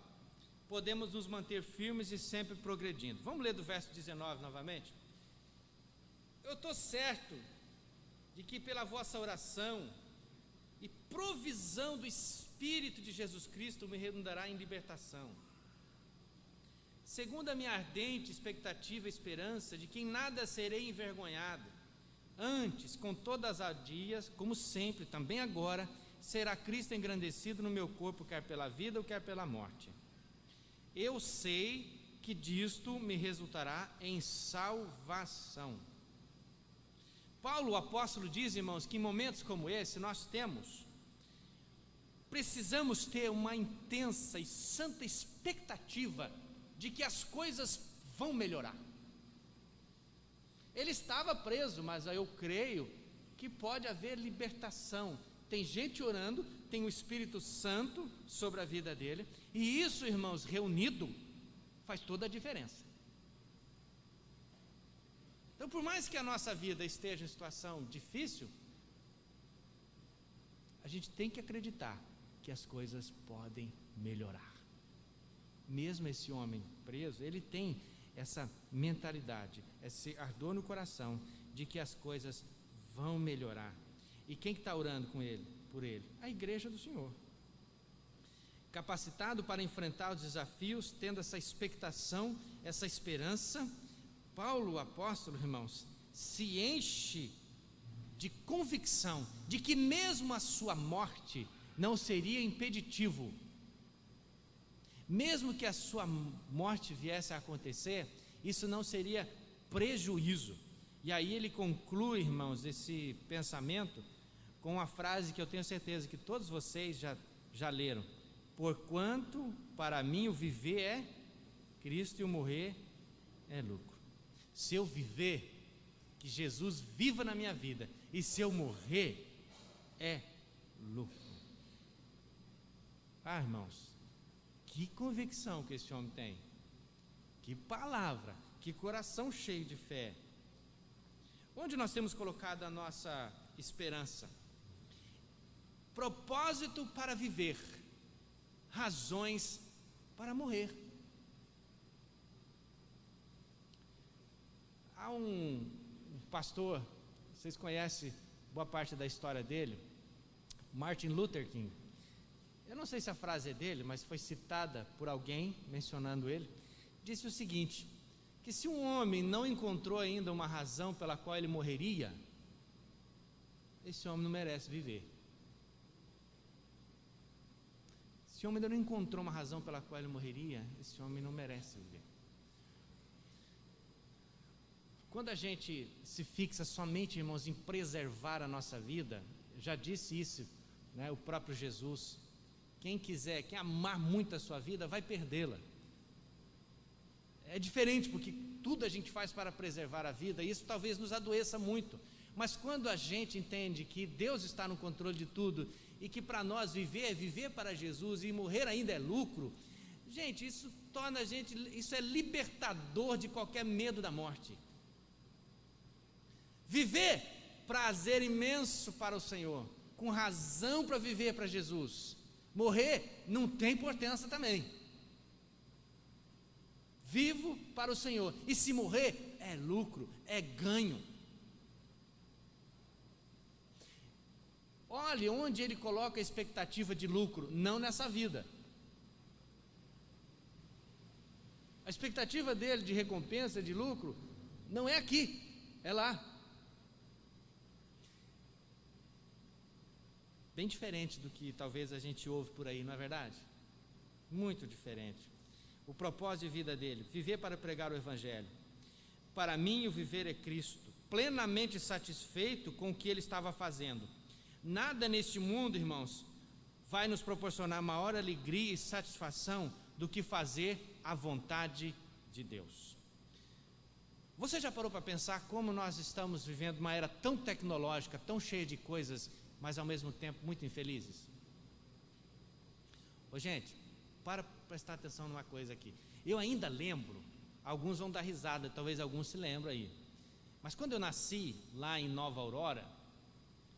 A: podemos nos manter firmes e sempre progredindo. Vamos ler do verso 19 novamente? Eu estou certo de que pela vossa oração e provisão do Espírito de Jesus Cristo me redundará em libertação. Segundo a minha ardente expectativa e esperança de que em nada serei envergonhado, antes, com todas as dias, como sempre, também agora, será Cristo engrandecido no meu corpo, quer pela vida ou quer pela morte. Eu sei que disto me resultará em salvação. Paulo, o apóstolo, diz, irmãos, que em momentos como esse nós precisamos ter uma intensa e santa expectativa de que as coisas vão melhorar. Ele estava preso, mas eu creio que pode haver libertação. Tem gente orando, tem o Espírito Santo sobre a vida dele, e isso, irmãos, reunido, faz toda a diferença. Então, por mais que a nossa vida esteja em situação difícil, a gente tem que acreditar que as coisas podem melhorar. Mesmo esse homem preso, ele tem essa mentalidade, esse ardor no coração de que as coisas vão melhorar. E quem que está orando por ele? A igreja do Senhor. Capacitado para enfrentar os desafios, tendo essa expectação, essa esperança, Paulo, o apóstolo, irmãos, se enche de convicção de que mesmo a sua morte não seria impeditivo. Mesmo que a sua morte viesse a acontecer, isso não seria prejuízo. E aí ele conclui, irmãos, esse pensamento com uma frase que eu tenho certeza que todos vocês já leram: porquanto para mim o viver é Cristo e o morrer é lucro. Se eu viver, que Jesus viva na minha vida, e se eu morrer, é lucro. Irmãos, que convicção que esse homem tem, que palavra, que coração cheio de fé. Onde nós temos colocado a nossa esperança? Propósito para viver, razões para morrer. Há um pastor, vocês conhecem boa parte da história dele, Martin Luther King. Eu não sei se a frase é dele, mas foi citada por alguém, mencionando ele. Disse o seguinte, que se um homem não encontrou ainda uma razão pela qual ele morreria, esse homem não merece viver. Se o homem ainda não encontrou uma razão pela qual ele morreria, esse homem não merece viver. Quando a gente se fixa somente, irmãos, em preservar a nossa vida, já disse isso, né, o próprio Jesus, quem amar muito a sua vida, vai perdê-la. É diferente, porque tudo a gente faz para preservar a vida, e isso talvez nos adoeça muito, mas quando a gente entende que Deus está no controle de tudo, e que para nós viver é viver para Jesus, e morrer ainda é lucro, gente, isso torna a gente, isso é libertador de qualquer medo da morte. Viver, prazer imenso para o Senhor, com razão para viver para Jesus. Morrer não tem importância também. Vivo para o Senhor, e se morrer, é lucro, é ganho. Olhe onde ele coloca a expectativa de lucro, não nessa vida. A expectativa dele de recompensa, de lucro, não é aqui, é lá. Bem diferente do que talvez a gente ouve por aí, não é verdade? Muito diferente. O propósito de vida dele, viver para pregar o Evangelho. Para mim o viver é Cristo, plenamente satisfeito com o que ele estava fazendo. Nada neste mundo, irmãos, vai nos proporcionar maior alegria e satisfação do que fazer a vontade de Deus. Você já parou para pensar como nós estamos vivendo uma era tão tecnológica, tão cheia de coisas, mas ao mesmo tempo muito infelizes? Ô gente, para prestar atenção numa coisa aqui. Eu ainda lembro, alguns vão dar risada, talvez alguns se lembrem aí, mas quando eu nasci lá em Nova Aurora,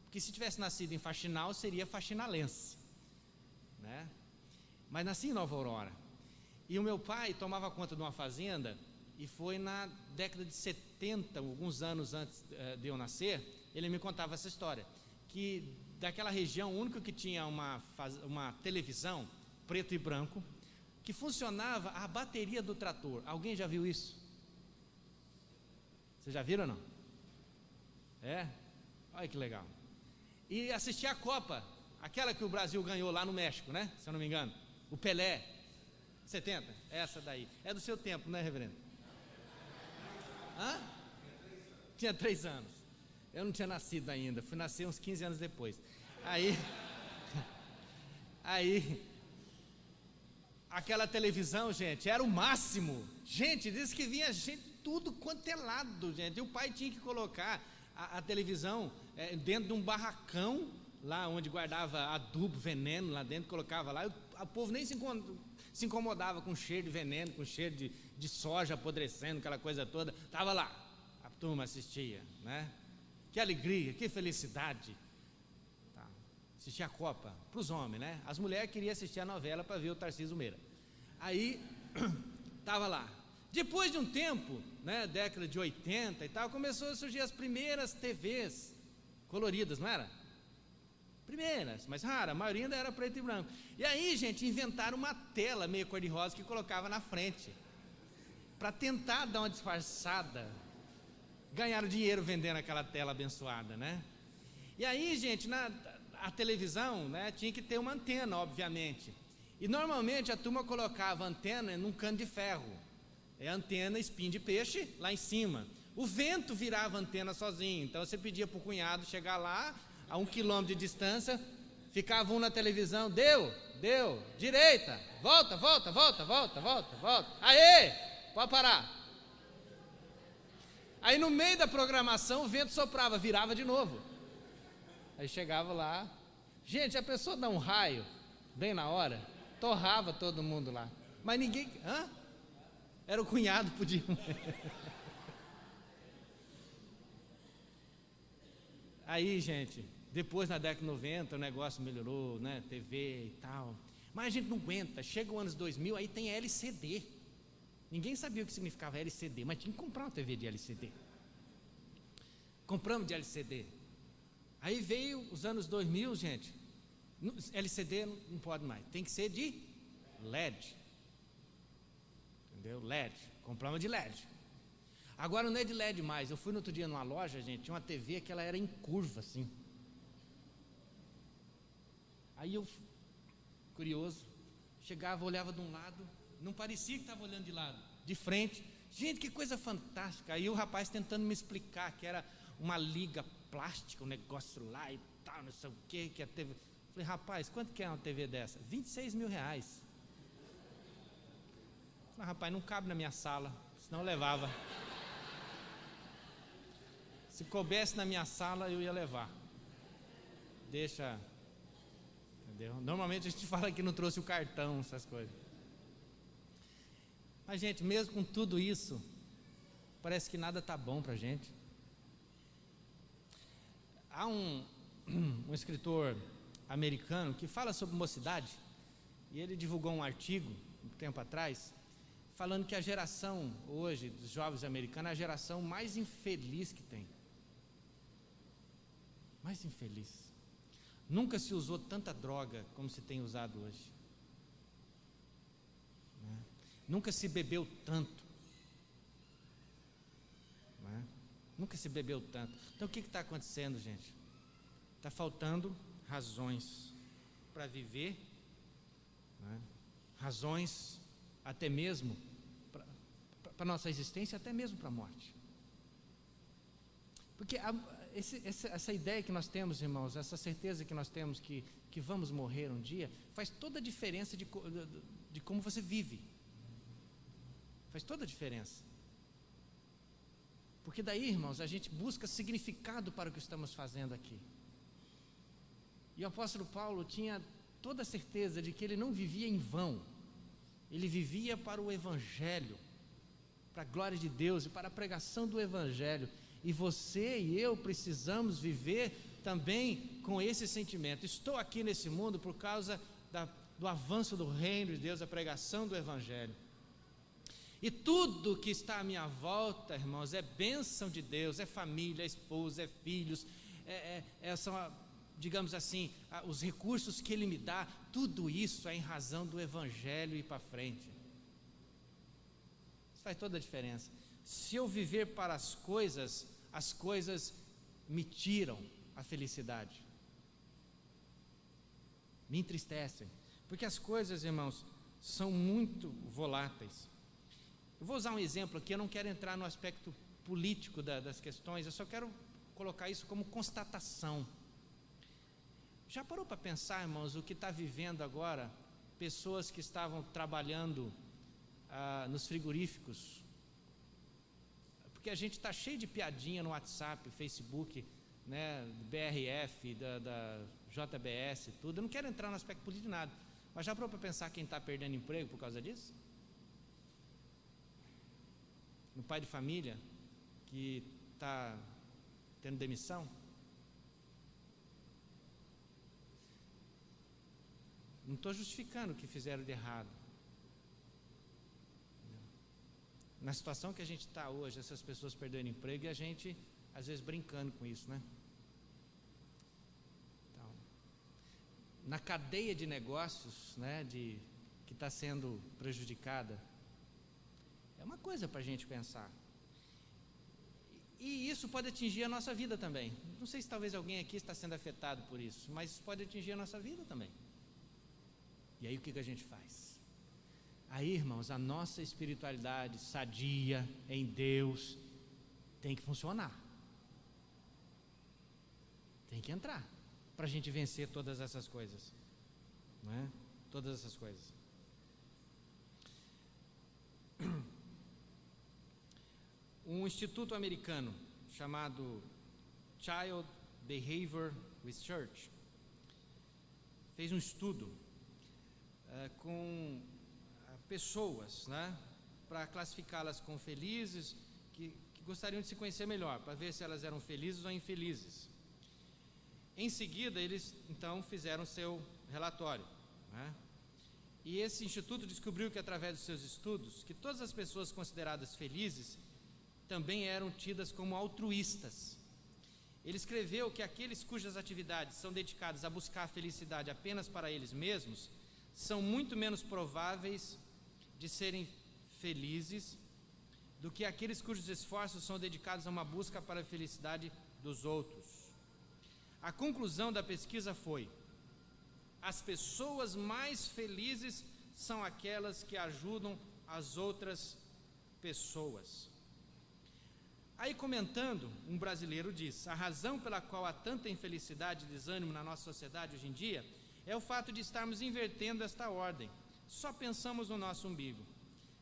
A: porque se tivesse nascido em Faxinal, seria faxinalense, né? Mas nasci em Nova Aurora, e o meu pai tomava conta de uma fazenda, e foi na década de 70, alguns anos antes de eu nascer, ele me contava essa história, que daquela região, o único que tinha uma televisão, preto e branco, que funcionava a bateria do trator. Alguém já viu isso? Vocês já viram ou não? É? Olha que legal. E assistir a Copa, aquela que o Brasil ganhou lá no México, né? Se eu não me engano. O Pelé, 70, essa daí. É do seu tempo, né, reverendo? Hã? Tinha 3 anos. Eu não tinha nascido ainda, fui nascer uns 15 anos depois. Aí, aquela televisão, gente, era o máximo. Gente, diz que vinha gente tudo quanto é lado, gente. E o pai tinha que colocar a televisão dentro de um barracão, lá onde guardava adubo, veneno, lá dentro, colocava lá. O povo nem se incomodava com cheiro de veneno, com cheiro de soja apodrecendo, aquela coisa toda. Estava lá, a turma assistia, né? Que alegria, que felicidade. Tá. Assistir a Copa, para os homens, né? As mulheres queriam assistir a novela para ver o Tarcísio Meira. Aí, estava lá. Depois de um tempo, né, década de 80 e tal, começou a surgir as primeiras TVs coloridas, não era? Primeiras, mas rara, a maioria ainda era preto e branco. E aí, gente, inventaram uma tela meio cor-de-rosa que colocava na frente, para tentar dar uma disfarçada. Ganharam dinheiro vendendo aquela tela abençoada, né? E aí, gente, a televisão, né, tinha que ter uma antena, obviamente. E normalmente a turma colocava a antena num cano de ferro. É a antena espinho de peixe lá em cima. O vento virava a antena sozinho. Então você pedia para o cunhado chegar lá, a 1 quilômetro de distância, ficava um na televisão, deu, direita, volta. Aê, pode parar. Aí no meio da programação o vento soprava, virava de novo. Aí chegava lá, gente, a pessoa dá um raio, bem na hora, torrava todo mundo lá. Mas ninguém, era o cunhado, podia. Aí, gente, depois na década de 90 o negócio melhorou, né, TV e tal. Mas a gente não aguenta, chega os anos 2000, aí tem LCD. Ninguém sabia o que significava LCD, mas tinha que comprar uma TV de LCD. compramos de LCD. Aí veio os anos 2000, gente, LCD não pode mais, tem que ser de LED. Entendeu? LED, compramos de LED. Agora não é de LED mais. Eu fui no outro dia numa loja, gente, tinha uma TV que ela era em curva, assim. Aí eu, curioso, chegava, olhava de um lado, não parecia que estava olhando de lado, de frente. Gente, que coisa fantástica. Aí o rapaz tentando me explicar que era uma liga plástica, um negócio lá e tal, não sei o que a TV. Falei, rapaz, quanto que é uma TV dessa? R$26 mil. Falei, rapaz, não cabe na minha sala, senão eu levava. Se coubesse na minha sala, eu ia levar. Deixa, entendeu? Normalmente a gente fala que não trouxe o cartão, essas coisas. Mas, gente, mesmo com tudo isso, parece que nada está bom para a gente. Há um escritor americano que fala sobre mocidade, e ele divulgou um artigo, um tempo atrás, falando que a geração hoje dos jovens americanos é a geração mais infeliz que tem. Mais infeliz. Nunca se usou tanta droga como se tem usado hoje. Né? Nunca se bebeu tanto. Né? Nunca se bebeu tanto. Então o que está acontecendo, gente? Está faltando razões para viver, né? Razões até mesmo para a nossa existência, até mesmo para a morte. Porque essa ideia que nós temos, irmãos, essa certeza que nós temos que vamos morrer um dia, faz toda a diferença de como você vive. Faz toda a diferença. Porque daí, irmãos, a gente busca significado para o que estamos fazendo aqui. E o apóstolo Paulo tinha toda a certeza de que ele não vivia em vão. Ele vivia para o Evangelho, para a glória de Deus e para a pregação do Evangelho. E você e eu precisamos viver também com esse sentimento. Estou aqui nesse mundo por causa do avanço do reino de Deus, a pregação do Evangelho. E tudo que está à minha volta, irmãos, é bênção de Deus, é família, é esposa, é filhos, são, digamos assim, os recursos que Ele me dá. Tudo isso é em razão do Evangelho e para frente. Isso faz toda a diferença. Se eu viver para as coisas me tiram a felicidade, me entristecem, porque as coisas, irmãos, são muito voláteis. Eu vou usar um exemplo aqui, eu não quero entrar no aspecto político das questões, eu só quero colocar isso como constatação. Já parou para pensar, irmãos, o que está vivendo agora pessoas que estavam trabalhando nos frigoríficos? Porque a gente está cheio de piadinha no WhatsApp, Facebook, né, BRF, da JBS, tudo. Eu não quero entrar no aspecto político de nada, mas já parou para pensar quem está perdendo emprego por causa disso? Um pai de família que está tendo demissão? Não estou justificando o que fizeram de errado. Na situação que a gente está hoje, essas pessoas perdendo emprego e a gente, às vezes, brincando com isso, né? Então, na cadeia de negócios, né, que está sendo prejudicada, é uma coisa para a gente pensar. E isso pode atingir a nossa vida também. Não sei se talvez alguém aqui está sendo afetado por isso, mas isso pode atingir a nossa vida também. E aí o que a gente faz? Aí, irmãos, a nossa espiritualidade sadia em Deus tem que funcionar. Tem que entrar para a gente vencer todas essas coisas, não é? Todas essas coisas. Um instituto americano chamado Child Behavior Research fez um estudo com pessoas, né, para classificá-las como felizes, que gostariam de se conhecer melhor, para ver se elas eram felizes ou infelizes. Em seguida, eles então fizeram seu relatório, né? E esse instituto descobriu que, através dos seus estudos, que todas as pessoas consideradas felizes também eram tidas como altruístas.
D: Ele escreveu que aqueles cujas atividades são dedicadas a buscar a felicidade apenas para eles mesmos são muito menos prováveis de serem felizes do que aqueles cujos esforços são dedicados a uma busca para a felicidade dos outros. A conclusão da pesquisa foi: as pessoas mais felizes são aquelas que ajudam as outras pessoas. Aí, comentando, um brasileiro diz: a razão pela qual há tanta infelicidade e desânimo na nossa sociedade hoje em dia é o fato de estarmos invertendo esta ordem. Só pensamos no nosso umbigo.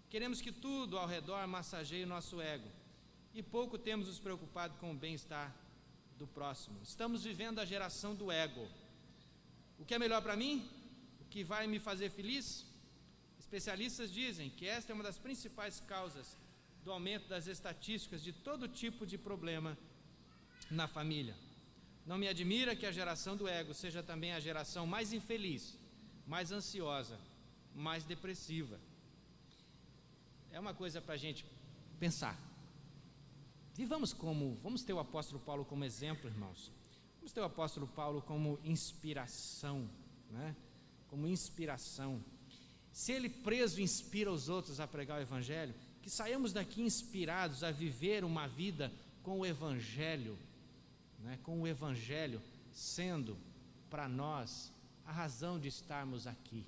D: Queremos que tudo ao redor massageie o nosso ego e pouco temos nos preocupado com o bem-estar do próximo. Estamos vivendo a geração do ego. O que é melhor para mim? O que vai me fazer feliz? Especialistas dizem que esta é uma das principais causas do aumento das estatísticas de todo tipo de problema na família. Não me admira que a geração do ego seja também a geração mais infeliz, mais ansiosa, mais depressiva. É uma coisa para a gente pensar. Vamos ter o apóstolo Paulo como exemplo, irmãos. Vamos ter o apóstolo Paulo como inspiração, né? Como inspiração. Se ele preso inspira os outros a pregar o evangelho, que saiamos daqui inspirados a viver uma vida com o evangelho, né? Com o evangelho sendo para nós a razão de estarmos aqui,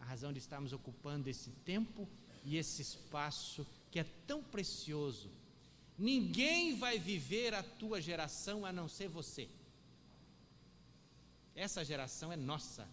D: a razão de estarmos ocupando esse tempo e esse espaço que é tão precioso. Ninguém vai viver a tua geração a não ser você. Essa geração é nossa.